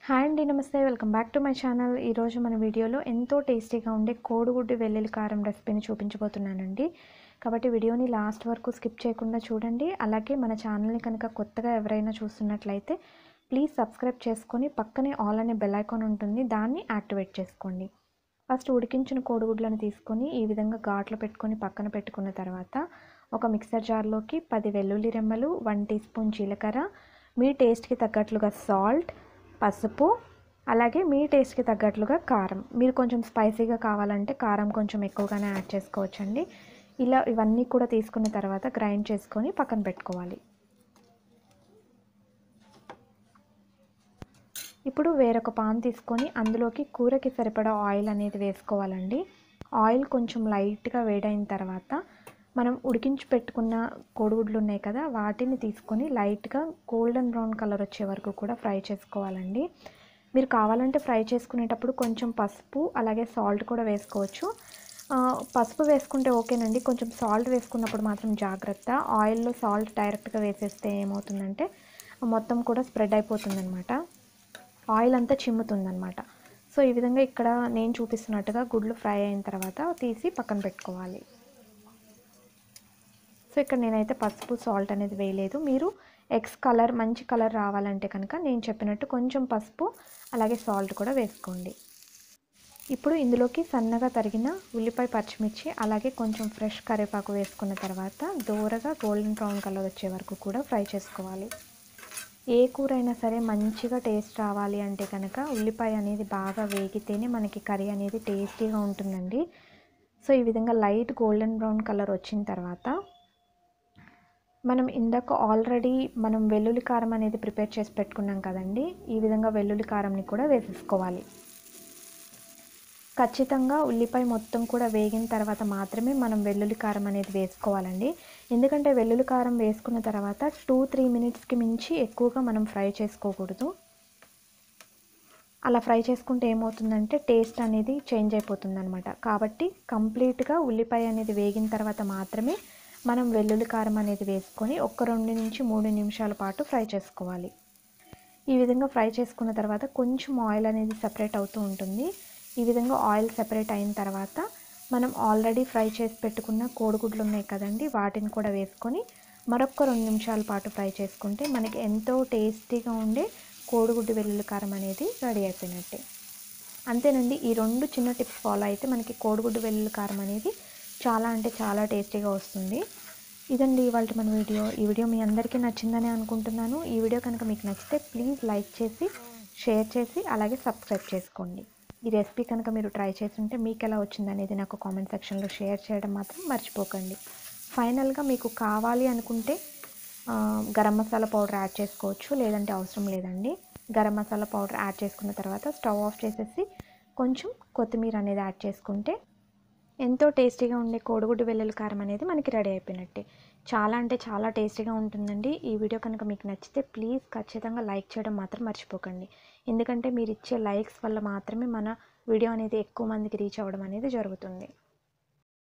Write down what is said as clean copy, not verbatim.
Hi అండి, నమస్తే. Welcome back to my channel. ఈరోజు మన వీడియోలో ఎంతో టేస్టీగా ఉండే కోడిగుడ్డు వెల్లుల్లి కారం రెసిపీని చూపించబోతున్నానండి. కాబట్టి వీడియోని లాస్ట్ వరకు స్కిప్ చేయకుండా చూడండి. అలాగే మన ఛానల్ని కనుక కొత్తగా ఎవరైనా చూస్తున్నట్లయితే ప్లీజ్ సబ్స్క్రైబ్ చేసుకొని పక్కనే ఆల్ అనే బెల్ ఐకాన్ ఉంటుంది, దాన్ని యాక్టివేట్ చేసుకోండి. ఫస్ట్ ఉడికించిన కోడిగుడ్లను తీసుకొని ఈ విధంగా ఘాట్లు పెట్టుకొని పక్కన పెట్టుకున్న తర్వాత ఒక మిక్సర్ జార్లోకి 10 వెల్లుల్లి రెమ్మలు, 1 టీ స్పూన్ జీలకర్ర, మీ టేస్ట్కి తగ్గట్లుగా సాల్ట్, పసుపు, అలాగే మీ టేస్ట్కి తగ్గట్లుగా కారం. మీరు కొంచెం స్పైసీగా కావాలంటే కారం కొంచెం ఎక్కువగానే యాడ్ చేసుకోవచ్చండి. ఇలా ఇవన్నీ కూడా తీసుకున్న తర్వాత గ్రైండ్ చేసుకొని పక్కన పెట్టుకోవాలి. ఇప్పుడు వేరొక పాన్ తీసుకొని అందులోకి కూరకి సరిపడా ఆయిల్ అనేది వేసుకోవాలండి. ఆయిల్ కొంచెం లైట్గా వేడైన తర్వాత మనం ఉడికించి పెట్టుకున్న కోడిగుడ్లు ఉన్నాయి కదా, వాటిని తీసుకొని లైట్గా గోల్డెన్ బ్రౌన్ కలర్ వచ్చే వరకు కూడా ఫ్రై చేసుకోవాలండి. మీరు కావాలంటే ఫ్రై చేసుకునేటప్పుడు కొంచెం పసుపు అలాగే సాల్ట్ కూడా వేసుకోవచ్చు. పసుపు వేసుకుంటే ఓకేనండి, కొంచెం సాల్ట్ వేసుకున్నప్పుడు మాత్రం జాగ్రత్త. ఆయిల్లో సాల్ట్ డైరెక్ట్గా వేసేస్తే ఏమవుతుందంటే మొత్తం కూడా స్ప్రెడ్ అయిపోతుందన్నమాట, ఆయిల్ అంతా చిమ్ముతుందన్నమాట. సో ఈ విధంగా ఇక్కడ నేను చూపిస్తున్నట్టుగా గుడ్లు ఫ్రై అయిన తర్వాత తీసి పక్కన పెట్టుకోవాలి. సో ఇక్కడ నేనైతే పసుపు సాల్ట్ అనేది వేయలేదు. మీరు ఎగ్స్ కలర్ మంచి కలర్ రావాలంటే కనుక నేను చెప్పినట్టు కొంచెం పసుపు అలాగే సాల్ట్ కూడా వేసుకోండి. ఇప్పుడు ఇందులోకి సన్నగా తరిగిన ఉల్లిపాయ, పచ్చిమిర్చి అలాగే కొంచెం ఫ్రెష్ కరివేపాకు వేసుకున్న తర్వాత దోరగా గోల్డెన్ బ్రౌన్ కలర్ వచ్చే వరకు కూడా ఫ్రై చేసుకోవాలి. ఏ కూర అయినా సరే మంచిగా టేస్ట్ రావాలి అంటే కనుక ఉల్లిపాయ అనేది బాగా వేగితేనే మనకి కర్రీ అనేది టేస్టీగా ఉంటుందండి. సో ఈ విధంగా లైట్ గోల్డెన్ బ్రౌన్ కలర్ వచ్చిన తర్వాత మనం ఇందాక ఆల్రెడీ వెల్లుల్లి కారం అనేది ప్రిపేర్ చేసి పెట్టుకున్నాం కదండి, ఈ విధంగా వెల్లుల్లి కారంని కూడా వేసేసుకోవాలి. ఖచ్చితంగా ఉల్లిపాయ మొత్తం కూడా వేగిన తర్వాత మాత్రమే మనం వెల్లుల్లి కారం అనేది వేసుకోవాలండి. ఎందుకంటే వెల్లుల్లి కారం వేసుకున్న తర్వాత 2-3 మినిట్స్కి మించి ఎక్కువగా మనం ఫ్రై చేసుకోకూడదు. అలా ఫ్రై చేసుకుంటే ఏమవుతుందంటే టేస్ట్ అనేది చేంజ్ అయిపోతుంది అనమాట. కాబట్టి కంప్లీట్గా ఉల్లిపాయ అనేది వేగిన తర్వాత మాత్రమే మనం వెల్లుల్లి కారం అనేది వేసుకొని 1-2-3 నిమిషాల పాటు ఫ్రై చేసుకోవాలి. ఈ విధంగా ఫ్రై చేసుకున్న తర్వాత కొంచెం ఆయిల్ అనేది సెపరేట్ అవుతూ ఉంటుంది. ఈ విధంగా ఆయిల్ సెపరేట్ అయిన తర్వాత మనం ఆల్రెడీ ఫ్రై చేసి పెట్టుకున్న కోడిగుడ్లు ఉన్నాయి కదండి, వాటిని కూడా వేసుకొని మరొక 2 నిమిషాల పాటు ఫ్రై చేసుకుంటే మనకి ఎంతో టేస్టీగా ఉండే కోడిగుడ్డు వెల్లుల్లి కారం అనేది రెడీ అయిపోయినట్టే. అంతేనండి, ఈ 2 చిన్న టిప్స్ ఫాలో అయితే మనకి కోడిగుడ్డు వెల్లుల్లి కారం అనేది చాలా అంటే చాలా టేస్టీగా వస్తుంది. ఇదండి ఇవాళ మన వీడియో. ఈ వీడియో మీ అందరికీ నచ్చిందని అనుకుంటున్నాను. ఈ వీడియో కనుక మీకు నచ్చితే ప్లీజ్ లైక్ చేసి, షేర్ చేసి అలాగే సబ్స్క్రైబ్ చేసుకోండి. ఈ రెసిపీ కనుక మీరు ట్రై చేసి ఉంటే మీకు ఎలా వచ్చిందనేది నాకు కామెంట్ సెక్షన్లో షేర్ చేయడం మాత్రం మర్చిపోకండి. ఫైనల్గా మీకు కావాలి అనుకుంటే గరం మసాలా పౌడర్ యాడ్ చేసుకోవచ్చు, లేదంటే అవసరం లేదండి. గరం మసాలా పౌడర్ యాడ్ చేసుకున్న తర్వాత స్టవ్ ఆఫ్ చేసేసి కొంచెం కొత్తిమీర అనేది యాడ్ చేసుకుంటే ఎంతో టేస్టీగా ఉండే కోడిగుడ్డు వెల్లుల్లి కారం అనేది మనకి రెడీ అయిపోయినట్టే. చాలా అంటే చాలా టేస్టీగా ఉంటుందండి. ఈ వీడియో కనుక మీకు నచ్చితే ప్లీజ్ ఖచ్చితంగా లైక్ చేయడం మాత్రం మర్చిపోకండి. ఎందుకంటే మీరు ఇచ్చే లైక్స్ వల్ల మాత్రమే మన వీడియో అనేది ఎక్కువ మందికి రీచ్ అవ్వడం అనేది జరుగుతుంది.